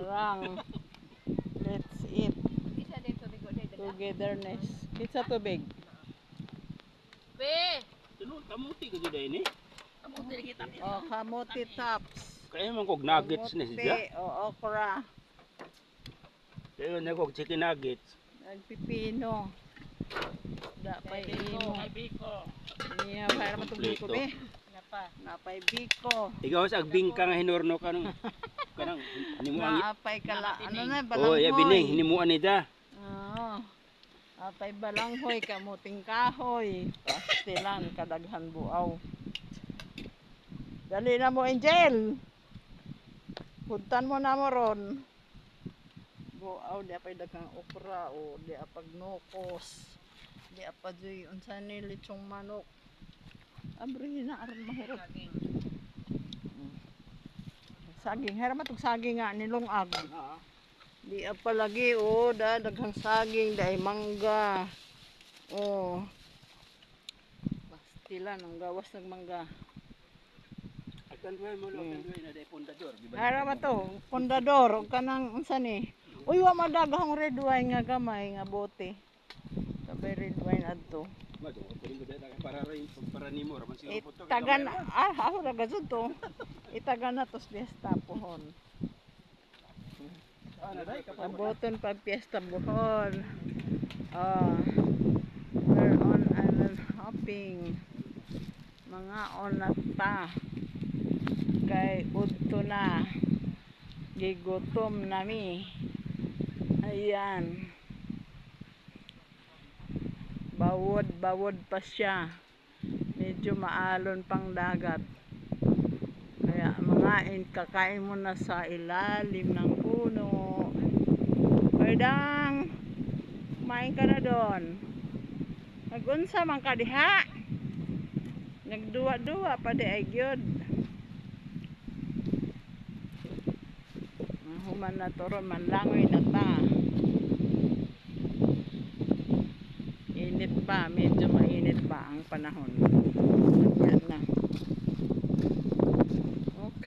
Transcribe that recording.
Arang. Let's eat. Togetherness. Kitsa tubig. Be! Tulo, kamuti ka dyan ini. Kamuti na kita. Oh, kamuti tops. Kaya man kog nuggets na siya. O okra. Kaya na kog chicken nuggets. Nagpipino. Da pa imo. Ay, biko. Niya para matubig ko be. Napay biko. Ikaw sa agbingka nga hinurno ka nung kanang hinimuan. Napay kala ano na Oh, ya bining balanghoy. hinimuan nida. Oo. Napay balanghoy kamuting kahoy. Pastilan kadaghan buaw. Dali na mo Angel. Puntan mo na mo ron. Buaw di apay daghang okra o di apag nukos. Di apag joy unsa ni lechong manok. Abrihin na aron mahurot. Saging, hera matug saging nga nilungag. Di apa lagi oh, daghang saging, daay mangga. Oh. Pastilan ang gawas ng mangga. Agkan duhay mo lo, agkan duhay na day pundador. Hera ba to? Pondador o kanang unsa ni? Uy wa madaghang red wine nga gamay nga bote. Sabay red wine adto. Mado, pwede mo dahil para nimo raman si robot to. Itagan ako na gazud to. Itagan na tos fiesta pohon. Aboton pag fiesta buhon. We're on island hopping. Mga onata. Kay udto na. Gigutom nami. Ayan. Bawod pa siya. Medyo maalon pang dagat. Kaya mga kakain mo na sa ilalim ng puno. Pardang, kumain ka na doon. Nagunsa man ka diha. Nagduwa-duwa pa di ay gyud. Human na toro manlangoy na ta. Init pa, medyo mainit pa ang panahon. Yan na.